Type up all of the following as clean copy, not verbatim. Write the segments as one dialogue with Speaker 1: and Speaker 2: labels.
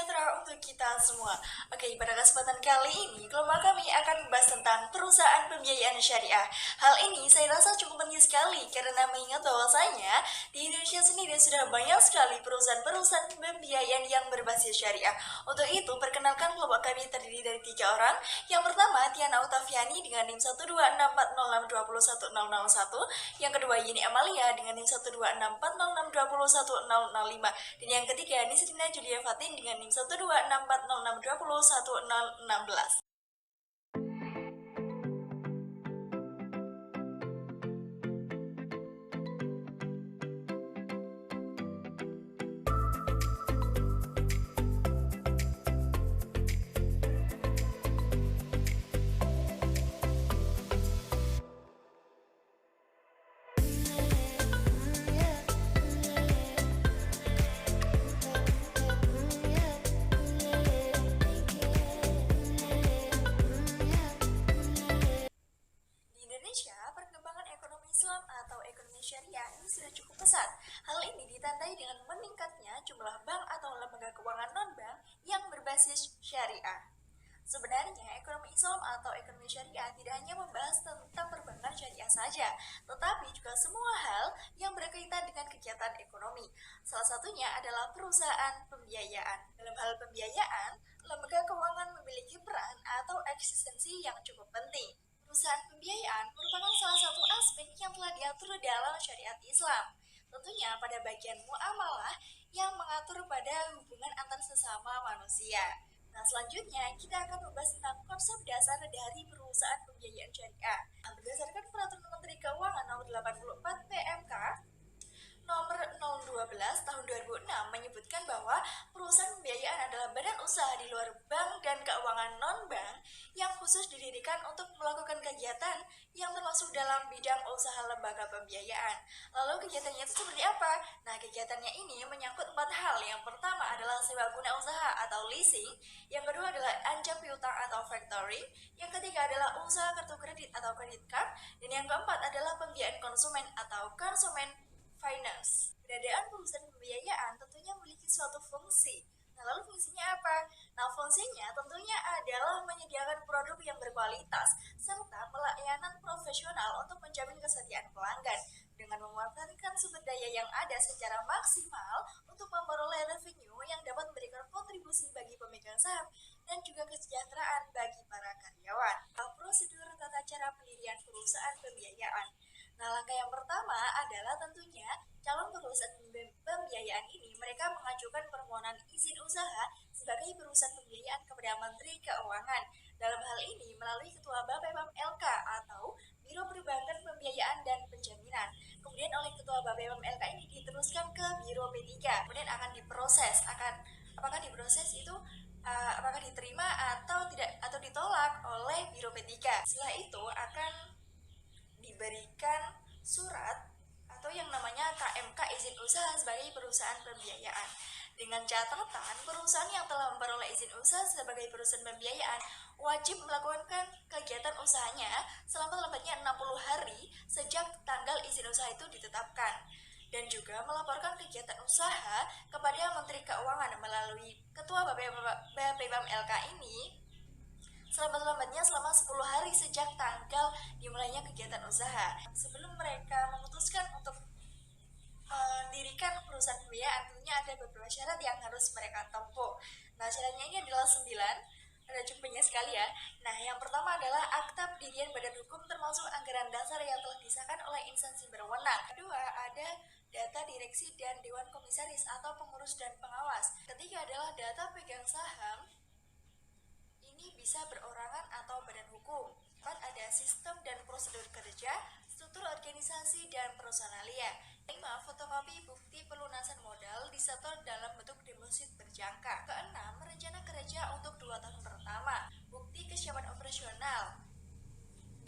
Speaker 1: sejahtera untuk kita semua. Oke, pada kesempatan kali ini, kelompok kami akan membahas tentang perusahaan pembiayaan syariah. Hal ini saya rasa cukup penting sekali karena mengingat bahwasanya di Indonesia sendiri sudah banyak sekali perusahaan-perusahaan pembiayaan yang berbasis syariah. Untuk itu, perkenalkan kelompok kami terdiri dari 3 orang. Yang pertama, Tiana Utafiani dengan NIM 12640621001. Yang kedua, Yeni Amalia dengan NIM 12640621005. Dan yang ketiga, Nisrina Julia Fatin dengan NIM 12640621016. Perkembangan ekonomi Islam atau ekonomi syariah ini sudah cukup pesat. Hal ini ditandai dengan meningkatnya jumlah bank atau lembaga keuangan non-bank yang berbasis syariah. Sebenarnya, ekonomi Islam atau ekonomi syariah tidak hanya membahas tentang perbankan syariah saja, tetapi juga semua hal yang berkaitan dengan kegiatan ekonomi. Salah satunya adalah perusahaan pembiayaan. Dalam hal pembiayaan, lembaga keuangan memiliki peran atau eksistensi yang cukup penting. Perusahaan pembiayaan merupakan salah satu aspek yang telah diatur dalam syariat Islam. Tentunya pada bagian muamalah yang mengatur pada hubungan antar sesama manusia. Nah, selanjutnya kita akan membahas tentang konsep dasar dari perusahaan pembiayaan syariah. Berdasarkan Peraturan Menteri Keuangan Nomor 84 PMK Nomor 012 Tahun 2006 menyebutkan bahwa perusahaan pembiayaan adalah badan usaha di luar bank dan keuangan non-bank yang khusus didirikan untuk melakukan kegiatan yang termasuk dalam bidang usaha lembaga pembiayaan. Lalu kegiatannya itu seperti apa? Nah, kegiatannya ini menyangkut 4 hal. Yang pertama adalah sewa guna usaha atau leasing, yang kedua adalah anjang piutang atau factoring, yang ketiga adalah usaha kartu kredit atau credit card, dan yang keempat adalah pembiayaan konsumen atau konsumen finance. Keberadaan perusahaan pembiayaan tentunya memiliki suatu fungsi. Nah, lalu fungsinya apa? Nah, fungsinya tentunya adalah menyediakan produk yang berkualitas serta pelayanan profesional untuk menjamin kesetiaan pelanggan dengan memanfaatkan sumber daya yang ada secara maksimal untuk memperoleh revenue yang dapat memberikan kontribusi bagi pemegang saham dan juga kesejahteraan bagi para karyawan. Prosedur tata cara pendirian perusahaan pembiayaan. Nah, langkah yang pertama adalah tentunya calon perusahaan pembiayaan ini mereka mengajukan permohonan izin usaha sebagai perusahaan pembiayaan kepada Menteri Keuangan. Dalam hal ini melalui Ketua Bapepam LK atau Biro Perbankan Pembiayaan dan Penjaminan. Kemudian oleh Ketua Bapepam LK ini diteruskan ke Biro P3. Kemudian akan diproses, apakah diproses itu apakah diterima atau tidak atau ditolak oleh Biro P3. Setelah itu akan diberikan surat atau yang namanya KMK izin usaha sebagai perusahaan pembiayaan. Dengan catatan, perusahaan yang telah memperoleh izin usaha sebagai perusahaan pembiayaan wajib melakukan kegiatan usahanya selama lambatnya 60 hari sejak tanggal izin usaha itu ditetapkan. Dan juga melaporkan kegiatan usaha kepada Menteri Keuangan melalui Ketua Bapepam LK ini selambat-lambatnya selama 10 hari sejak tanggal dimulainya kegiatan usaha. Sebelum mereka memutuskan untuk mendirikan perusahaan pembiayaan, tentunya ada beberapa syarat yang harus mereka tempuh. Nah, syaratnya ini adalah 9, ada cukup banyak sekali ya. Nah, yang pertama adalah akta pendirian badan hukum termasuk anggaran dasar yang telah disahkan oleh instansi berwenang. Kedua, ada data direksi dan dewan komisaris atau pengurus dan pengawas. Ketiga adalah data pegang saham. Ini bisa berorangan atau badan hukum. 4. Ada sistem dan prosedur kerja, struktur organisasi, dan personalia. 5. Fotokopi bukti pelunasan modal disetor dalam bentuk deposit berjangka. Keenam, rencana kerja untuk 2 tahun pertama. Bukti kesiapan operasional.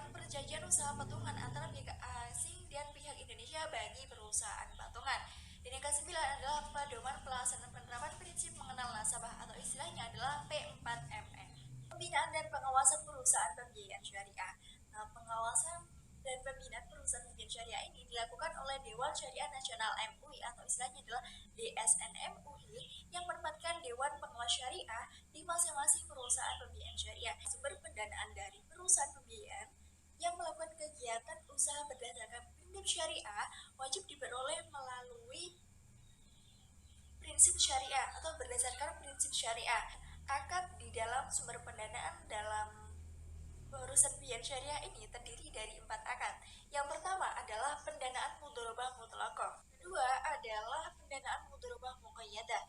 Speaker 1: Perjanjian usaha patungan antara pihak asing dan pihak Indonesia bagi perusahaan patungan. Dan yang ke-9 adalah pedoman pelaksanaan penerapan prinsip mengenal nasabah atau istilahnya adalah P4MN. Pembinaan dan pengawasan perusahaan pembiayaan syariah. Nah, pengawasan Dan pembinaan perusahaan pembiayaan syariah ini dilakukan oleh Dewan Syariah Nasional MUI atau istilahnya adalah DSN MUI yang menempatkan Dewan Pengawas Syariah di masing-masing perusahaan pembiayaan syariah. Sumber pendanaan dari perusahaan pembiayaan yang melakukan kegiatan usaha berdasarkan prinsip syariah wajib diperoleh melalui prinsip syariah atau berdasarkan prinsip syariah. Akad di dalam sumber pendanaan dalam perusahaan pembiayaan syariah ini terdiri dari 4 akad. Yang pertama adalah pendanaan mudharabah mutlaqah. Kedua adalah pendanaan mudharabah muqayyadah.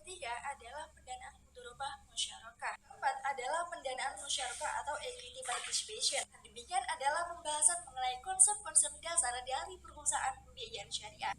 Speaker 1: Ketiga adalah pendanaan mudharabah musyarakah. Keempat adalah pendanaan musyarakah atau equity participation. Demikian adalah pembahasan mengenai konsep-konsep dasar dari perusahaan pembiayaan syariah.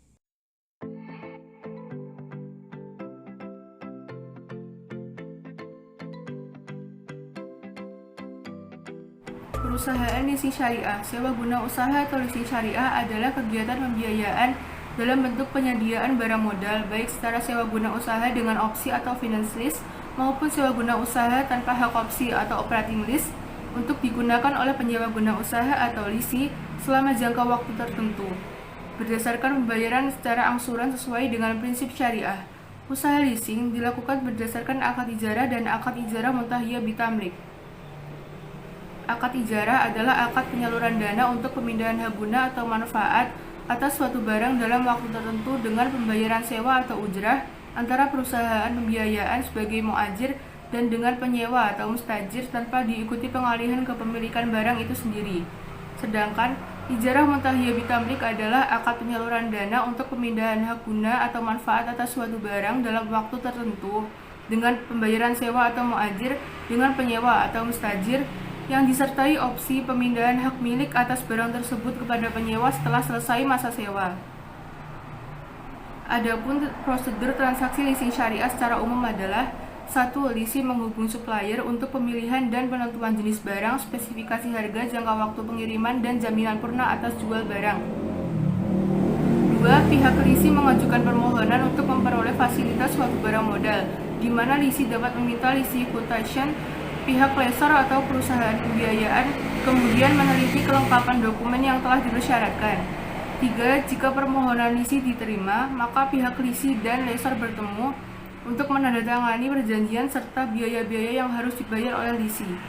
Speaker 2: Perusahaan leasing syariah, sewa guna usaha atau leasing syariah adalah kegiatan pembiayaan dalam bentuk penyediaan barang modal, baik secara sewa guna usaha dengan opsi atau finance lease, maupun sewa guna usaha tanpa hak opsi atau operating lease, untuk digunakan oleh penyewa guna usaha atau leasing selama jangka waktu tertentu, berdasarkan pembayaran secara angsuran sesuai dengan prinsip syariah. Usaha leasing dilakukan berdasarkan akad ijarah dan akad ijarah muntahiyah bitamlik. Akad ijarah adalah akad penyaluran dana untuk pemindahan hak guna atau manfaat atas suatu barang dalam waktu tertentu dengan pembayaran sewa atau ujrah antara perusahaan pembiayaan sebagai muajir dan dengan penyewa atau mustajir tanpa diikuti pengalihan kepemilikan barang itu sendiri. Sedangkan ijarah muntahiyah bitamlik adalah akad penyaluran dana untuk pemindahan hak guna atau manfaat atas suatu barang dalam waktu tertentu dengan pembayaran sewa atau muajir dengan penyewa atau mustajir yang disertai opsi pemindahan hak milik atas barang tersebut kepada penyewa setelah selesai masa sewa. Adapun prosedur transaksi leasing syariah secara umum adalah: 1. Leasing menghubungi supplier untuk pemilihan dan penentuan jenis barang, spesifikasi harga, jangka waktu pengiriman, dan jaminan purna atas jual barang. 2. Pihak leasing mengajukan permohonan untuk memperoleh fasilitas suatu barang modal, di mana leasing dapat meminta leasing quotation. Pihak lessor atau perusahaan pembiayaan kemudian meneliti kelengkapan dokumen yang telah dipersyaratkan. 3. Jika permohonan leasing diterima, maka pihak leasing dan lessor bertemu untuk menandatangani perjanjian serta biaya-biaya yang harus dibayar oleh leasing.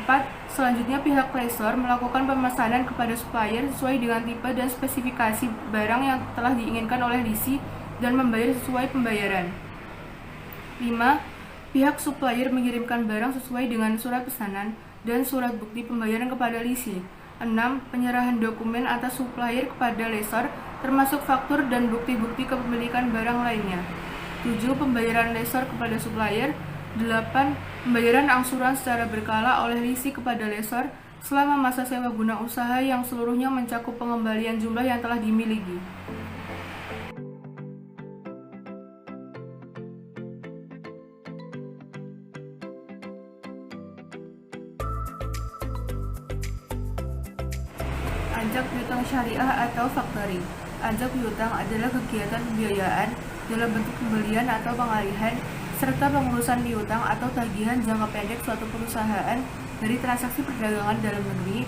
Speaker 2: 4. Selanjutnya pihak lessor melakukan pemesanan kepada supplier sesuai dengan tipe dan spesifikasi barang yang telah diinginkan oleh leasing dan membayar sesuai pembayaran. 5. Pihak supplier mengirimkan barang sesuai dengan surat pesanan dan surat bukti pembayaran kepada leasing. 6. Penyerahan dokumen atas supplier kepada lessor, termasuk faktur dan bukti-bukti kepemilikan barang lainnya. 7. Pembayaran lessor kepada supplier. 8. Pembayaran angsuran secara berkala oleh leasing kepada lessor selama masa sewa guna usaha yang seluruhnya mencakup pengembalian jumlah yang telah dimiliki. Ajak piutang syariah atau factoring. Ajak piutang adalah kegiatan pembiayaan dalam bentuk pembelian atau pengalihan serta pengurusan piutang atau tagihan jangka pendek suatu perusahaan dari transaksi perdagangan dalam negeri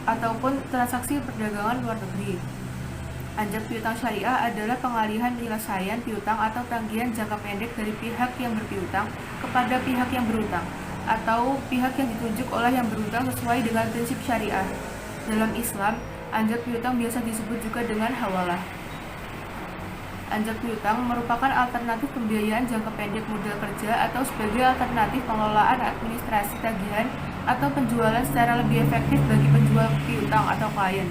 Speaker 2: ataupun transaksi perdagangan luar negeri. Ajak piutang syariah adalah pengalihan penyelesaian piutang atau tagihan jangka pendek dari pihak yang berpiutang kepada pihak yang berutang atau pihak yang ditunjuk oleh yang berutang sesuai dengan prinsip syariah. Dalam Islam, anjak piutang biasa disebut juga dengan hawalah. Anjak piutang merupakan alternatif pembiayaan jangka pendek modal kerja atau sebagai alternatif pengelolaan administrasi tagihan atau penjualan secara lebih efektif bagi penjual piutang atau klien.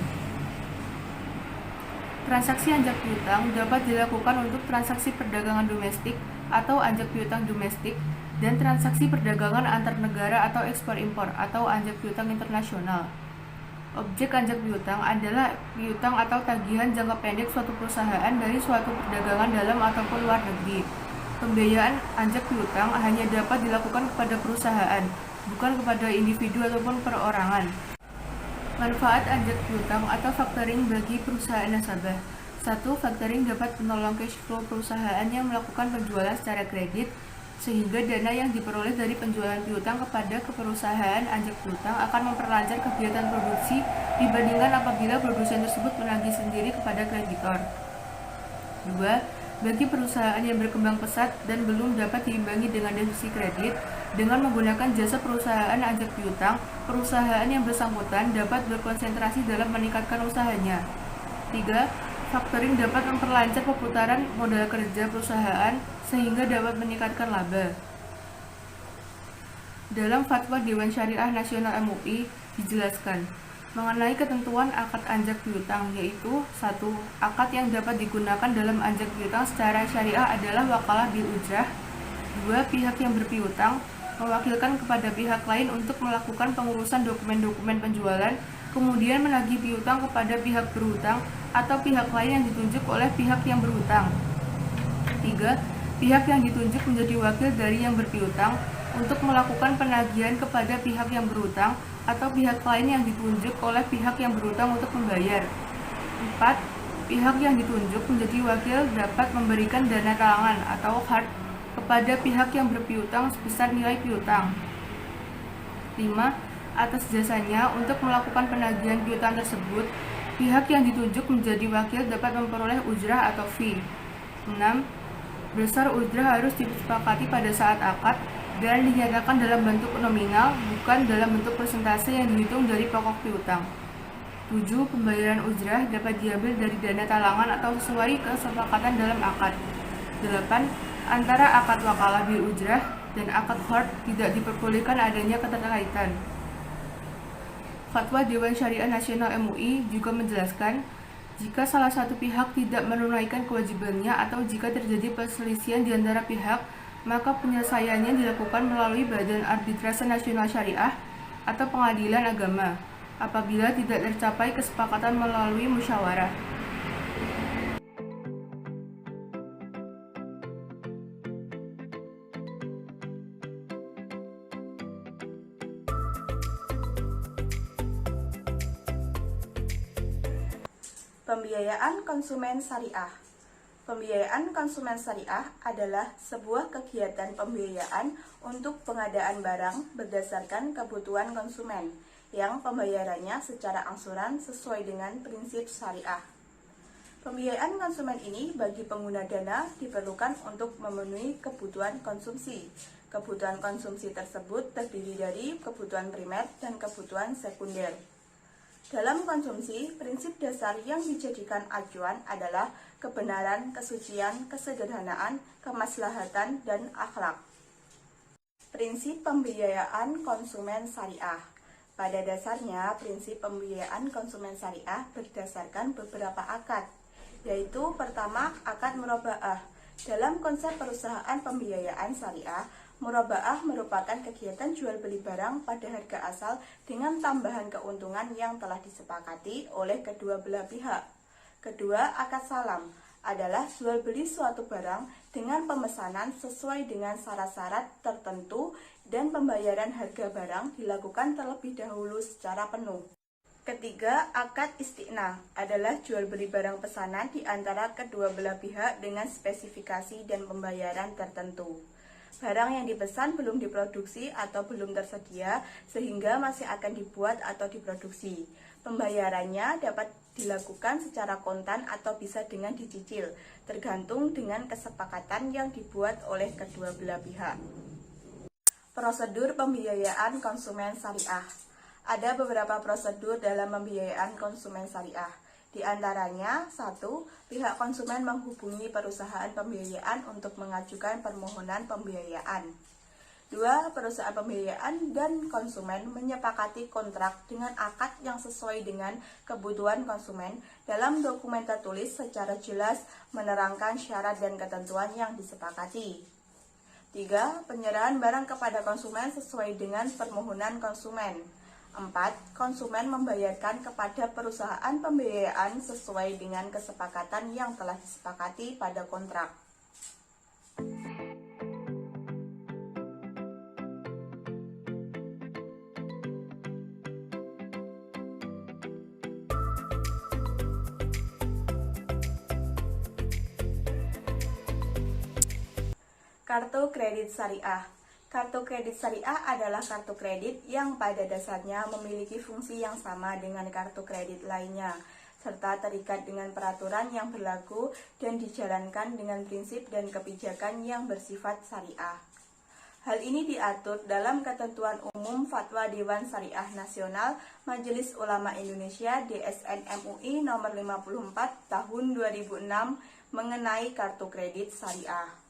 Speaker 2: Transaksi anjak piutang dapat dilakukan untuk transaksi perdagangan domestik atau anjak piutang domestik dan transaksi perdagangan antar negara atau ekspor-impor atau anjak piutang internasional. Objek anjak piutang adalah piutang atau tagihan jangka pendek suatu perusahaan dari suatu perdagangan dalam ataupun luar negeri. Pembiayaan anjak piutang hanya dapat dilakukan kepada perusahaan, bukan kepada individu ataupun perorangan. Manfaat anjak piutang atau factoring bagi perusahaan nasabah. 1. Factoring dapat menolong cash flow perusahaan yang melakukan penjualan secara kredit sehingga dana yang diperoleh dari penjualan piutang kepada perusahaan anjak piutang akan memperlancar kegiatan produksi dibandingkan apabila produsen tersebut menagih sendiri kepada kreditor. 2. Bagi perusahaan yang berkembang pesat dan belum dapat diimbangi dengan defisit kredit, dengan menggunakan jasa perusahaan anjak piutang, perusahaan yang bersangkutan dapat berkonsentrasi dalam meningkatkan usahanya. 3. Factoring dapat memperlancar perputaran modal kerja perusahaan sehingga dapat meningkatkan laba. Dalam Fatwa Dewan Syariah Nasional MUI dijelaskan mengenai ketentuan akad anjak piutang, yaitu 1. Akad yang dapat digunakan dalam anjak piutang secara syariah adalah wakalah bil ujrah. 2. Pihak yang berpiutang mewakilkan kepada pihak lain untuk melakukan pengurusan dokumen-dokumen penjualan, kemudian menagih piutang kepada pihak berhutang atau pihak lain yang ditunjuk oleh pihak yang berhutang. 3. Pihak yang ditunjuk menjadi wakil dari yang berpiutang untuk melakukan penagihan kepada pihak yang berhutang atau pihak lain yang ditunjuk oleh pihak yang berhutang untuk membayar. 4. Pihak yang ditunjuk menjadi wakil dapat memberikan dana talangan atau hard kepada pihak yang berpiutang sebesar nilai piutang. 5. Atas jasanya untuk melakukan penagihan piutang tersebut, pihak yang ditunjuk menjadi wakil dapat memperoleh ujrah atau fee. 6. Besar ujrah harus disepakati pada saat akad dan dinyatakan dalam bentuk nominal, bukan dalam bentuk persentase yang dihitung dari pokok piutang. 7. Pembayaran ujrah dapat diambil dari dana talangan atau sesuai kesepakatan dalam akad. 8. Antara akad wakalah bil ujrah dan akad hard tidak diperbolehkan adanya keterkaitan. Fatwa Dewan Syariah Nasional MUI juga menjelaskan, jika salah satu pihak tidak menunaikan kewajibannya atau jika terjadi perselisihan di antara pihak, maka penyelesaiannya dilakukan melalui Badan Arbitrase Nasional Syariah atau Pengadilan Agama apabila tidak tercapai kesepakatan melalui musyawarah.
Speaker 3: Pembiayaan konsumen syariah. Pembiayaan konsumen syariah adalah sebuah kegiatan pembiayaan untuk pengadaan barang berdasarkan kebutuhan konsumen yang pembayarannya secara angsuran sesuai dengan prinsip syariah. Pembiayaan konsumen ini bagi pengguna dana diperlukan untuk memenuhi kebutuhan konsumsi. Kebutuhan konsumsi tersebut terdiri dari kebutuhan primer dan kebutuhan sekunder. Dalam konsumsi, prinsip dasar yang dijadikan acuan adalah kebenaran, kesucian, kesederhanaan, kemaslahatan, dan akhlak. Prinsip pembiayaan konsumen syariah. Pada dasarnya, prinsip pembiayaan konsumen syariah berdasarkan beberapa akad, yaitu pertama, akad murabaah. Dalam konsep perusahaan pembiayaan syariah, murabaah merupakan kegiatan jual beli barang pada harga asal dengan tambahan keuntungan yang telah disepakati oleh kedua belah pihak. Kedua, akad salam adalah jual beli suatu barang dengan pemesanan sesuai dengan syarat-syarat tertentu dan pembayaran harga barang dilakukan terlebih dahulu secara penuh. Ketiga, akad istiqna adalah jual beli barang pesanan di antara kedua belah pihak dengan spesifikasi dan pembayaran tertentu. Barang yang dipesan belum diproduksi atau belum tersedia sehingga masih akan dibuat atau diproduksi. Pembayarannya dapat dilakukan secara kontan atau bisa dengan dicicil, tergantung dengan kesepakatan yang dibuat oleh kedua belah pihak. Prosedur pembiayaan konsumen syariah. Ada beberapa prosedur dalam pembiayaan konsumen syariah. Di antaranya, 1. Pihak konsumen menghubungi perusahaan pembiayaan untuk mengajukan permohonan pembiayaan. 2. Perusahaan pembiayaan dan konsumen menyepakati kontrak dengan akad yang sesuai dengan kebutuhan konsumen dalam dokumen tertulis secara jelas menerangkan syarat dan ketentuan yang disepakati. 3. Penyerahan barang kepada konsumen sesuai dengan permohonan konsumen. 4. Konsumen membayarkan kepada perusahaan pembiayaan sesuai dengan kesepakatan yang telah disepakati pada kontrak. Kartu kredit syariah. Kartu kredit syariah adalah kartu kredit yang pada dasarnya memiliki fungsi yang sama dengan kartu kredit lainnya, serta terikat dengan peraturan yang berlaku dan dijalankan dengan prinsip dan kebijakan yang bersifat syariah. Hal ini diatur dalam Ketentuan Umum Fatwa Dewan Syariah Nasional Majelis Ulama Indonesia (DSN MUI) nomor 54 tahun 2006 mengenai kartu kredit syariah.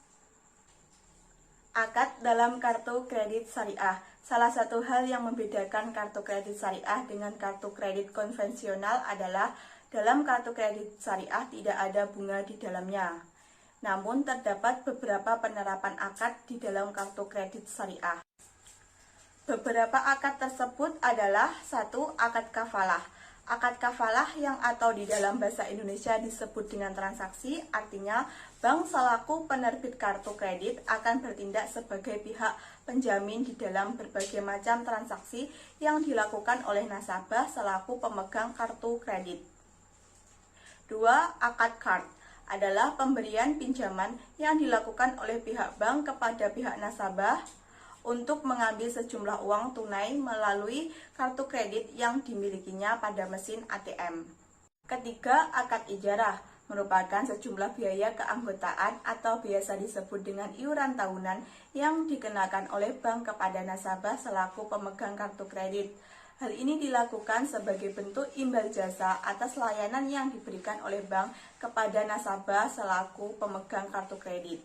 Speaker 3: Akad dalam kartu kredit syariah. Salah satu hal yang membedakan kartu kredit syariah dengan kartu kredit konvensional adalah dalam kartu kredit syariah tidak ada bunga di dalamnya. Namun terdapat beberapa penerapan akad di dalam kartu kredit syariah. Beberapa akad tersebut adalah 1. Akad kafalah. Akad kafalah yang atau di dalam bahasa Indonesia disebut dengan transaksi, artinya bank selaku penerbit kartu kredit akan bertindak sebagai pihak penjamin di dalam berbagai macam transaksi yang dilakukan oleh nasabah selaku pemegang kartu kredit. 2. Akad card adalah pemberian pinjaman yang dilakukan oleh pihak bank kepada pihak nasabah untuk mengambil sejumlah uang tunai melalui kartu kredit yang dimilikinya pada mesin ATM. Ketiga, akad ijarah merupakan sejumlah biaya keanggotaan atau biasa disebut dengan iuran tahunan yang dikenakan oleh bank kepada nasabah selaku pemegang kartu kredit. Hal ini dilakukan sebagai bentuk imbal jasa atas layanan yang diberikan oleh bank kepada nasabah selaku pemegang kartu kredit.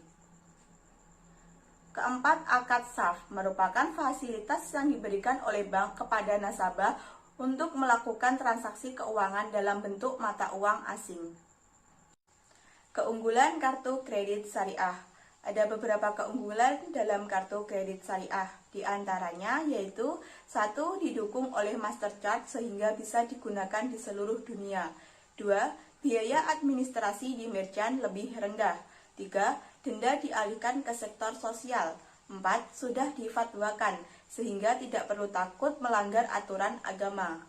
Speaker 3: Keempat, akad saf merupakan fasilitas yang diberikan oleh bank kepada nasabah untuk melakukan transaksi keuangan dalam bentuk mata uang asing. Keunggulan kartu kredit syariah. Ada beberapa keunggulan dalam kartu kredit syariah, di antaranya yaitu 1. Didukung oleh Mastercard sehingga bisa digunakan di seluruh dunia. 2. Biaya administrasi di merchant lebih rendah. 3. Denda dialihkan ke sektor sosial. 4. Sudah difatwakan, sehingga tidak perlu takut melanggar aturan agama.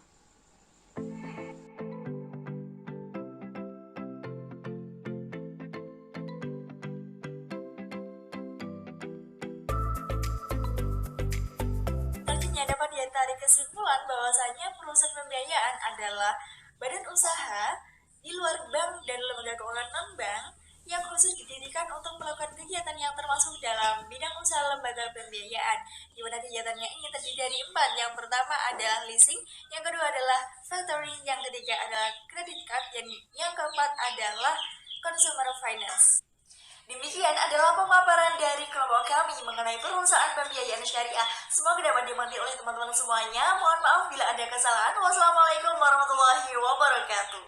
Speaker 1: Selanjutnya dapat ditarik kesimpulan bahwasanya perusahaan pembiayaan adalah badan usaha di luar bank dan lembaga keuangan non-bank yang khusus didirikan untuk melakukan kegiatan yang termasuk dalam bidang usaha lembaga pembiayaan, di mana kegiatannya ini terdiri dari 4. Yang pertama adalah leasing, yang kedua adalah factoring, yang ketiga adalah credit card, dan yang keempat adalah consumer finance. Demikian adalah pemaparan dari kelompok kami mengenai perusahaan pembiayaan syariah. Semoga dapat dimengerti oleh teman-teman semuanya. Mohon maaf bila ada kesalahan. Wassalamualaikum warahmatullahi wabarakatuh.